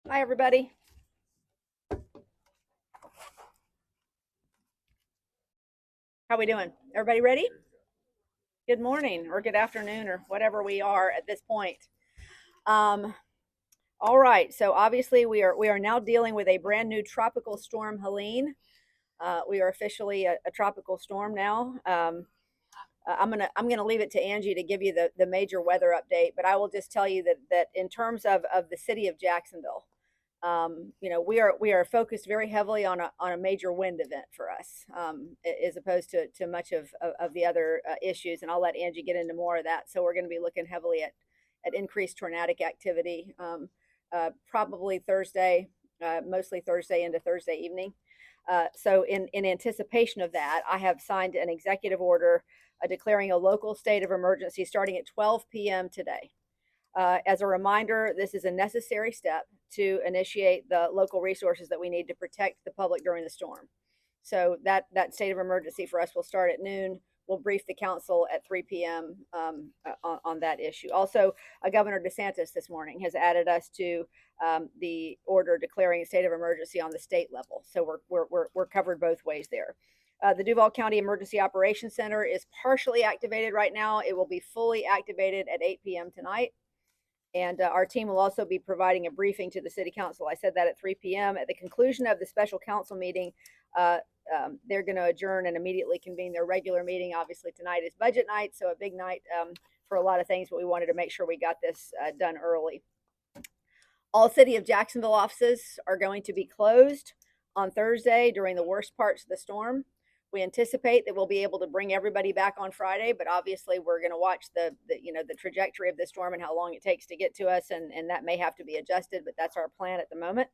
Hi, everybody. How we doing? Everybody ready? Good morning or good afternoon or whatever we are at this point. Um, all right. So obviously we are now dealing with a brand new tropical storm Helene. We are officially a tropical storm now. I'm gonna leave it to Angie to give you the major weather update, but I will just tell you that in terms of the city of Jacksonville, we are focused very heavily on a major wind event for us, as opposed to much of the other issues. And I'll let Angie get into more of that. So we're going to be looking heavily at increased tornadic activity, probably Thursday, mostly Thursday into Thursday evening. So in anticipation of that, I have signed an executive order declaring a local state of emergency starting at 12 p.m. today. As a reminder, this is a necessary step to initiate the local resources that we need to protect the public during the storm. So that state of emergency for us will start at noon. We'll brief the council at 3 p.m. On that issue. Also, Governor DeSantis this morning has added us to the order declaring a state of emergency on the state level. So we're covered both ways there. The Duval County Emergency Operations Center is partially activated right now. It will be fully activated at 8 p.m. tonight. And our team will also be providing a briefing to the city council. I said that at 3 p.m. At the conclusion of the special council meeting, they're going to adjourn and immediately convene their regular meeting. Obviously, tonight is budget night, so a big night for a lot of things, but we wanted to make sure we got this done early. All City of Jacksonville offices are going to be closed on Thursday during the worst parts of the storm. We anticipate that we'll be able to bring everybody back on Friday, but obviously we're going to watch the trajectory of the storm and how long it takes to get to us, and that may have to be adjusted, but that's our plan at the moment.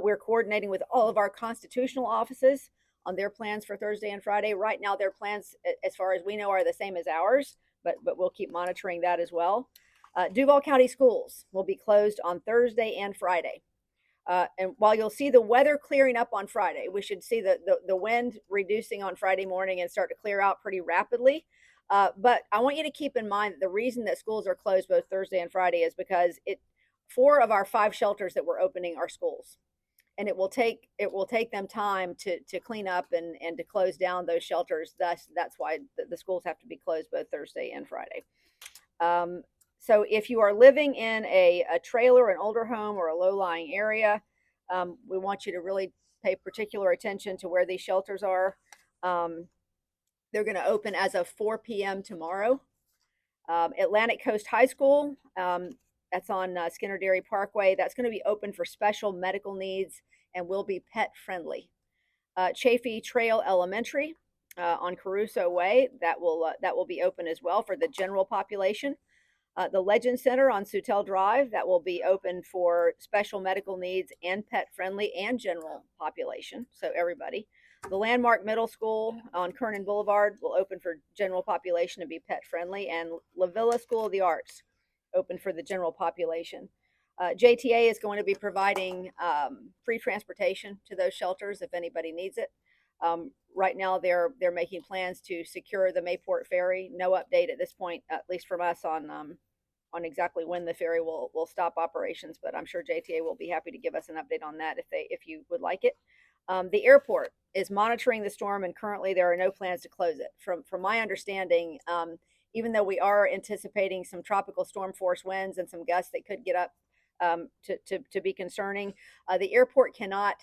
We're coordinating with all of our constitutional offices on their plans for Thursday and Friday. Right now, their plans, as far as we know, are the same as ours, but we'll keep monitoring that as well. Duval County schools will be closed on Thursday and Friday. And while you'll see the weather clearing up on Friday, we should see the wind reducing on Friday morning and start to clear out pretty rapidly. But I want you to keep in mind that the reason that schools are closed both Thursday and Friday is because 4 of our 5 shelters that we're opening are schools. And it will take them time to clean up and to close down those shelters. That's why the schools have to be closed both Thursday and Friday. So if you are living in a trailer, an older home, or a low-lying area, we want you to really pay particular attention to where these shelters are. They're going to open as of 4 p.m. tomorrow. Atlantic Coast High School, that's on Skinner Dairy Parkway. That's going to be open for special medical needs and will be pet friendly. Chaffee Trail Elementary on Caruso Way, that will be open as well for the general population. The Legend Center on Sutel Drive, that will be open for special medical needs and pet friendly and general population, so everybody. The Landmark Middle School on Kernan Boulevard will open for general population and be pet friendly, and La Villa School of the Arts open for the general population. JTA is going to be providing free transportation to those shelters if anybody needs it. Right now, they're making plans to secure the Mayport Ferry. No update at this point, at least from us, on exactly when the ferry will stop operations. But I'm sure JTA will be happy to give us an update on that if you would like it. The airport is monitoring the storm, and currently there are no plans to close it. From my understanding, even though we are anticipating some tropical storm force winds and some gusts that could get up to be concerning, the airport cannot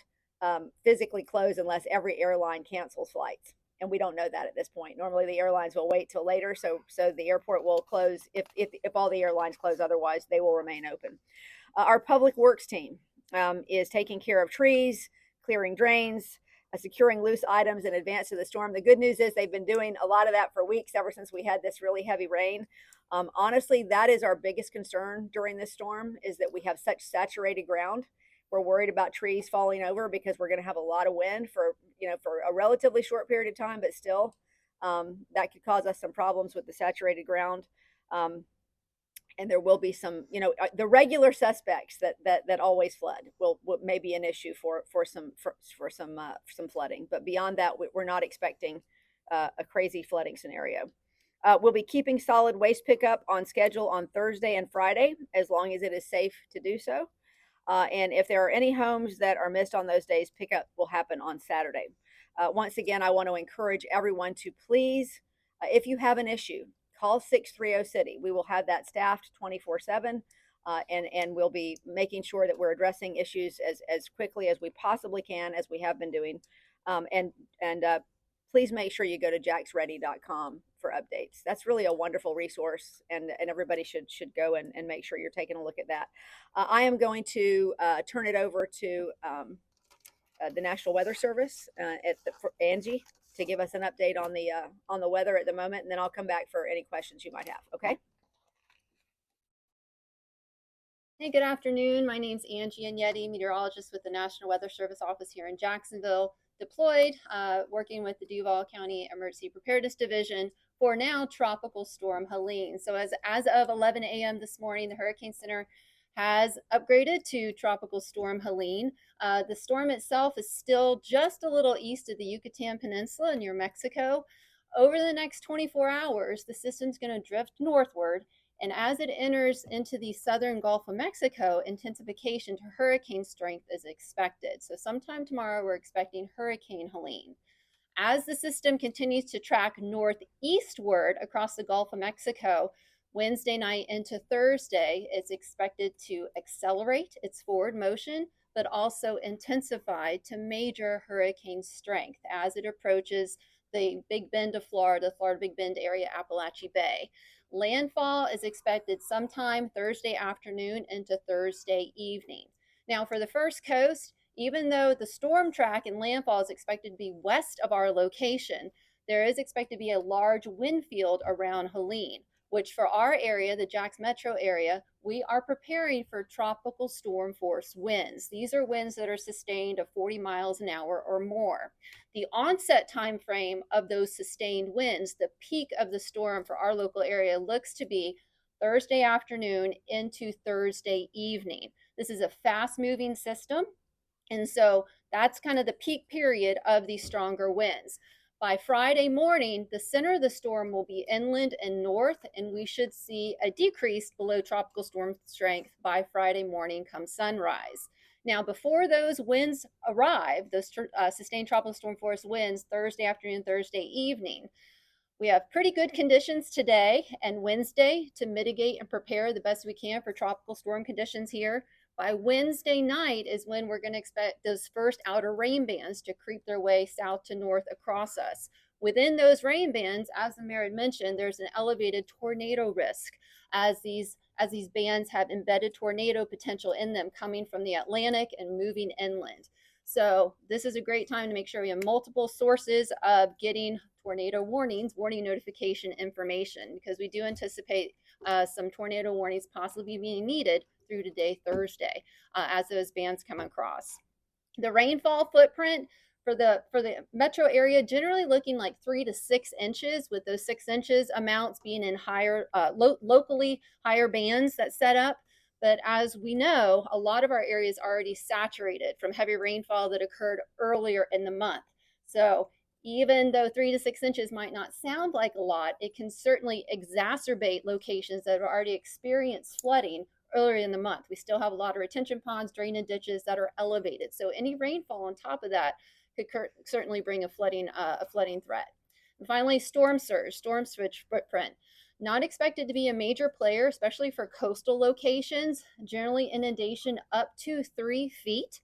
physically close unless every airline cancels flights, and we don't know that at this point. Normally the airlines will wait till later, so the airport will close if all the airlines close. Otherwise they will remain open. Our public works team is taking care of trees, clearing drains, securing loose items in advance of the storm. The good news is they've been doing a lot of that for weeks, ever since we had this really heavy rain. Honestly, that is our biggest concern during this storm, is that we have such saturated ground. We're worried about trees falling over because we're going to have a lot of wind for a relatively short period of time, but still, that could cause us some problems with the saturated ground. And there will be some, the regular suspects that always flood will may be an issue for some flooding. But beyond that, we're not expecting a crazy flooding scenario. We'll be keeping solid waste pickup on schedule on Thursday and Friday, as long as it is safe to do so. And if there are any homes that are missed on those days, pickup will happen on Saturday. Once again, I want to encourage everyone to please, if you have an issue, call 630 City. We will have that staffed 24/7. And we'll be making sure that we're addressing issues as quickly as we possibly can, as we have been doing. And please make sure you go to jacksready.com for updates. That's really a wonderful resource, and everybody should go and make sure you're taking a look at that. I am going to turn it over to the National Weather Service for Angie to give us an update on the weather at the moment, and then I'll come back for any questions you might have. Okay. Hey, good afternoon. My name's Angie Agnetti, meteorologist with the National Weather Service office here in Jacksonville, deployed, working with the Duval County Emergency Preparedness Division for now Tropical Storm Helene. So as of 11 a.m. this morning, the Hurricane Center has upgraded to Tropical Storm Helene. The storm itself is still just a little east of the Yucatan Peninsula near Mexico. Over the next 24 hours, the system's going to drift northward, and as it enters into the southern Gulf of Mexico, intensification to hurricane strength is expected. So sometime tomorrow, we're expecting Hurricane Helene. As the system continues to track northeastward across the Gulf of Mexico, Wednesday night into Thursday, it's expected to accelerate its forward motion, but also intensify to major hurricane strength as it approaches the Big Bend of Florida, the Florida Big Bend area, Appalachia Bay. Landfall is expected sometime Thursday afternoon into Thursday evening. Now, for the first coast, even though the storm track and landfall is expected to be west of our location, there is expected to be a large wind field around Helene, which for our area, the Jax metro area, we are preparing for tropical storm force winds. These are winds that are sustained of 40 miles an hour or more. The onset time frame of those sustained winds, the peak of the storm for our local area, looks to be Thursday afternoon into Thursday evening. This is a fast-moving system, and so that's kind of the peak period of these stronger winds. By Friday morning, the center of the storm will be inland and north, and we should see a decrease below tropical storm strength by Friday morning come sunrise. Now, before those winds arrive, those sustained tropical storm force winds Thursday afternoon, Thursday evening, we have pretty good conditions today and Wednesday to mitigate and prepare the best we can for tropical storm conditions here. By Wednesday night is when we're going to expect those first outer rain bands to creep their way south to north across us. Within those rain bands, as the mayor had mentioned, there's an elevated tornado risk as these bands have embedded tornado potential in them coming from the Atlantic and moving inland. So this is a great time to make sure we have multiple sources of getting tornado warnings, warning notification information, because we do anticipate some tornado warnings possibly being needed through today, Thursday, as those bands come across. The rainfall footprint for the metro area generally looking like 3 to 6 inches, with those 6 inches amounts being in higher, locally higher bands that set up. But as we know, a lot of our area is already saturated from heavy rainfall that occurred earlier in the month. So even though 3 to 6 inches might not sound like a lot, it can certainly exacerbate locations that have already experienced flooding earlier in the month. We still have a lot of retention ponds, drain and ditches that are elevated. So any rainfall on top of that could certainly bring a flooding threat. And finally, storm switch footprint. Not expected to be a major player, especially for coastal locations. Generally inundation up to 3 feet.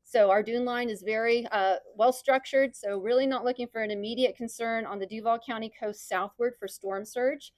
So our dune line is very well structured, so really not looking for an immediate concern on the Duval County coast southward for storm surge.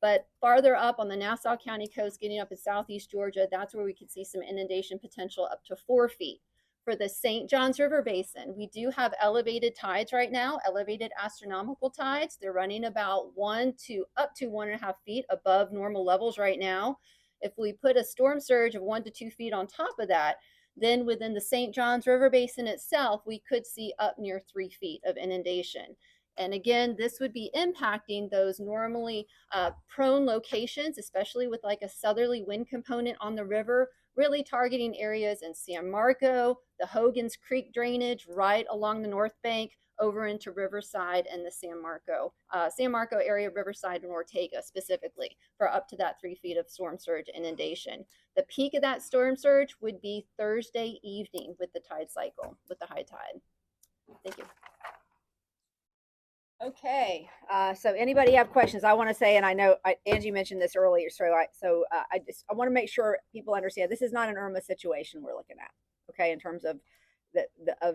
But farther up on the Nassau County coast, getting up in southeast Georgia, that's where we could see some inundation potential up to 4 feet. For the St. Johns River Basin, we do have elevated tides right now, elevated astronomical tides. They're running about 1 to up to 1.5 feet above normal levels right now. If we put a storm surge of 1 to 2 feet on top of that, then within the St. Johns River Basin itself, we could see up near 3 feet of inundation. And again, this would be impacting those normally prone locations, especially with like a southerly wind component on the river, really targeting areas in San Marco, the Hogan's Creek drainage right along the north bank, over into Riverside and the San Marco area, Riverside and Ortega specifically, for up to that 3 feet of storm surge inundation. The peak of that storm surge would be Thursday evening with the tide cycle, with the high tide. Thank you. Okay, so anybody have questions? I want to say, and I know Angie mentioned this earlier, so I want to make sure people understand this is not an Irma situation we're looking at. Okay, in terms of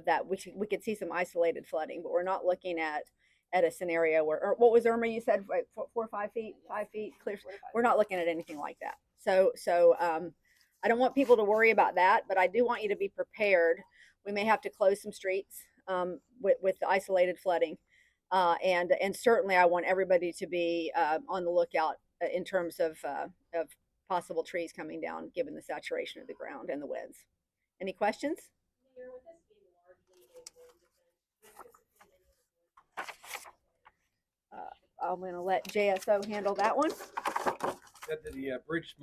that, we could see some isolated flooding, but we're not looking at a scenario where, what was Irma? You said 4 or 5 feet, 5 feet clear. We're not looking at anything like that. So I don't want people to worry about that, but I do want you to be prepared. We may have to close some streets with the isolated flooding. And certainly I want everybody to be on the lookout in terms of possible trees coming down, given the saturation of the ground and the winds. Any questions? I'm going to let JSO handle that one. The bridge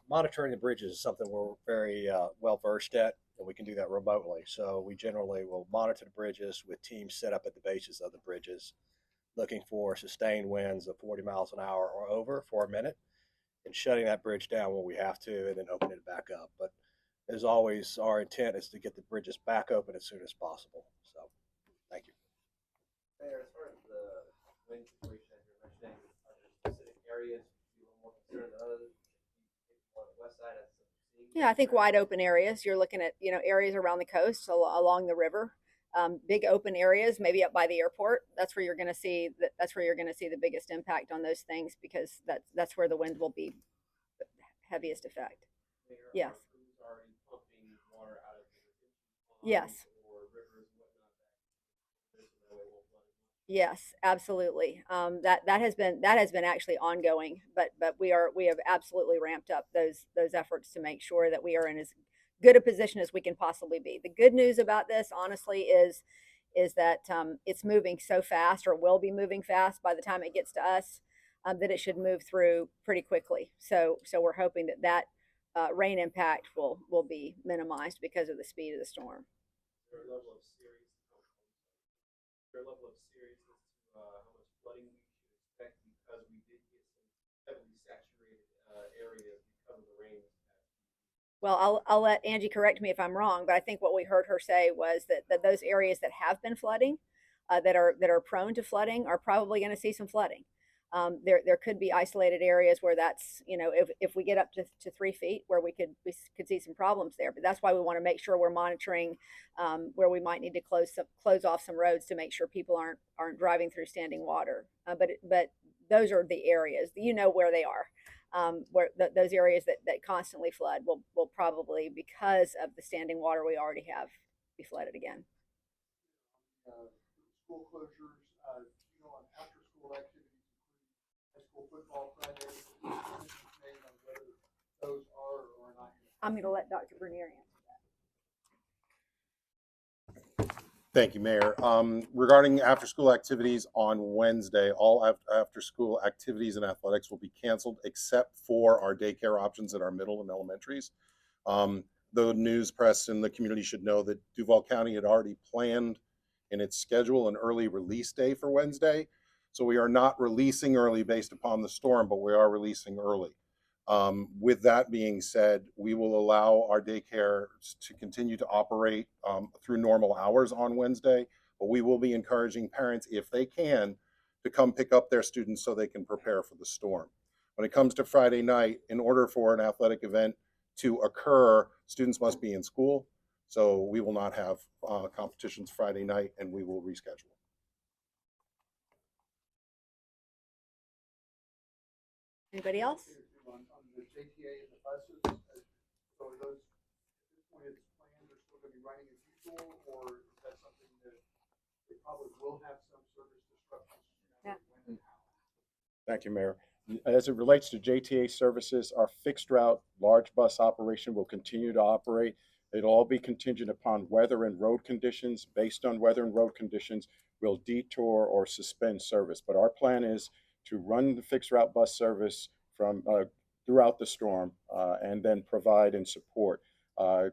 monitoring the bridges is something we're very well versed at, and we can do that remotely. So we generally will monitor the bridges with teams set up at the bases of the bridges, looking for sustained winds of 40 miles an hour or over for a minute, and shutting that bridge down when we have to, and then opening it back up. But as always, our intent is to get the bridges back open as soon as possible. So, thank you. Mayor, as far as the wind situation that you're mentioning, are there specific areas you're more concerned than others? On the west side, yeah, I think wide open areas. You're looking at areas around the coast, along the river, big open areas, maybe up by the airport. That's where you're going to see the biggest impact on those things, because that's where the wind will be heaviest effect. Mayor, yes. Already pumping water out of the yes. Or rivers, whatnot. Yes, absolutely. That has been actually ongoing, but we have absolutely ramped up those efforts to make sure that we are in as good a position as we can possibly be. The good news about this, honestly, is that it's moving so fast, or will be moving fast by the time it gets to us, that it should move through pretty quickly. So we're hoping that rain impact will be minimized because of the speed of the storm. Their level of seriousness to how much flooding we should expect, because we did get some heavily saturated areas because of the rain. Well, I'll let Angie correct me if I'm wrong, but I think what we heard her say was that those areas that have been flooding, that are prone to flooding, are probably going to see some flooding. There could be isolated areas where that's, if we get up to 3 feet, where we could see some problems there. But that's why we want to make sure we're monitoring where we might need to close off some roads to make sure people aren't driving through standing water. But those are the areas, where they are. Where those areas that constantly flood will probably, because of the standing water we already have, be flooded again. School closures, on after school activities, including high school football Fridays, made on whether those are or not. I'm going to let Dr. Bernier answer that. Thank you, Mayor. Regarding after-school activities on Wednesday, all after-school activities and athletics will be canceled except for our daycare options at our middle and elementaries. The news press and the community should know that Duval County had already planned in its schedule an early release day for Wednesday. So we are not releasing early based upon the storm, but we are releasing early. With that being said, we will allow our daycare to continue to operate through normal hours on Wednesday, but we will be encouraging parents, if they can, to come pick up their students so they can prepare for the storm. When it comes to Friday night, in order for an athletic event to occur, students must be in school. So we will not have competitions Friday night, and we will reschedule. Anybody else? On the JTA and the buses, so are those, at this point it's planned, they're still going to be running as usual, or is that something that they probably will have some service disruptions? Yeah. When and how? Thank you, Mayor. As it relates to JTA services, our fixed route large bus operation will continue to operate. It'll all be contingent upon weather and road conditions. Based on weather and road conditions, we'll detour or suspend service. But our plan is to run the fixed route bus service from throughout the storm, and then provide and support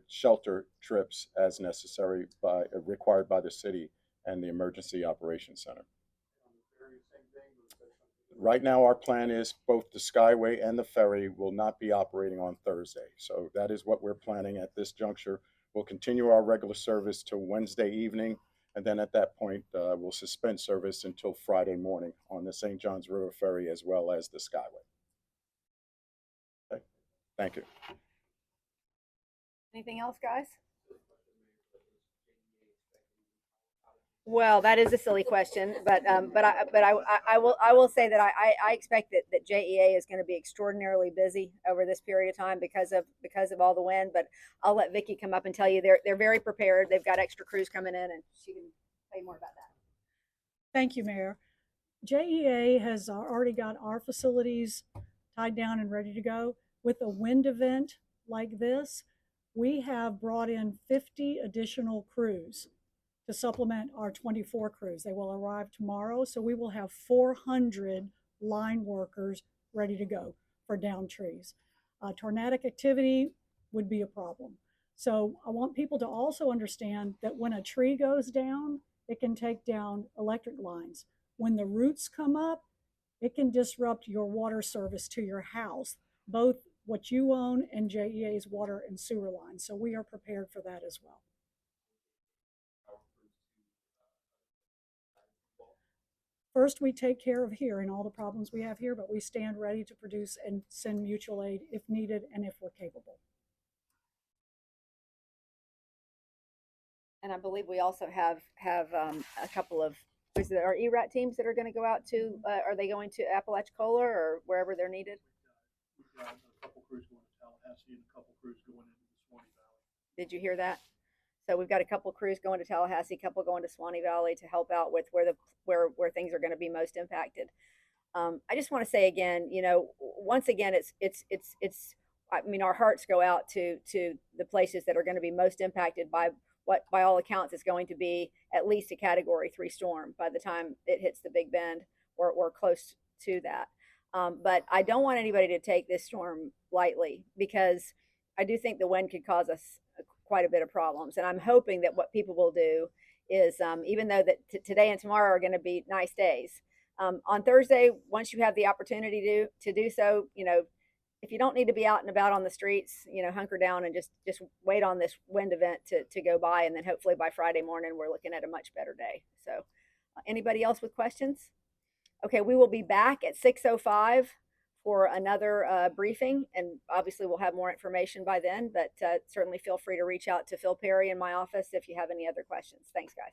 shelter trips as necessary required by the city and the Emergency Operations Center. On the ferry, same thing, or is that something? Right now, our plan is both the Skyway and the ferry will not be operating on Thursday. So that is what we're planning at this juncture. We'll continue our regular service till Wednesday evening, and then at that point, we'll suspend service until Friday morning on the St. Johns River Ferry as well as the Skyway. Okay. Thank you. Anything else, guys? Well, that is a silly question, but I will say that I expect that JEA is going to be extraordinarily busy over this period of time because of all the wind. But I'll let Vicki come up and tell you they're very prepared. They've got extra crews coming in, and she can tell you more about that. Thank you, Mayor. JEA has already got our facilities tied down and ready to go. With a wind event like this, we have brought in 50 additional crews to supplement our 24 crews. They will arrive tomorrow, so we will have 400 line workers ready to go for down trees. Tornadic activity would be a problem. So I want people to also understand that when a tree goes down, it can take down electric lines. When the roots come up, it can disrupt your water service to your house, both what you own and JEA's water and sewer lines. So we are prepared for that as well. First, we take care of here and all the problems we have here, but we stand ready to produce and send mutual aid if needed and if we're capable. And I believe we also have a couple of our ERAT teams that are going to go out to. Are they going to Apalachicola or wherever they're needed? We've got a couple crews going to Tallahassee and a couple crews going into the Swanee Valley. Did you hear that? So we've got a couple crews going to Tallahassee, a couple going to Swanee Valley to help out with where things are going to be most impacted. I just want to say again, once again, I mean, our hearts go out to the places that are going to be most impacted by what, by all accounts, is going to be at least a Category 3 storm by the time it hits the Big Bend or close to that. But I don't want anybody to take this storm lightly, because I do think the wind could cause us quite a bit of problems. And I'm hoping that what people will do is, even though that today and tomorrow are going to be nice days, on Thursday, once you have the opportunity to do so, if you don't need to be out and about on the streets, hunker down and just wait on this wind event to go by. And then hopefully by Friday morning, we're looking at a much better day. So anybody else with questions? Okay, we will be back at 6:05 for another briefing, and obviously we'll have more information by then, but certainly feel free to reach out to Phil Perry in my office if you have any other questions. Thanks, guys.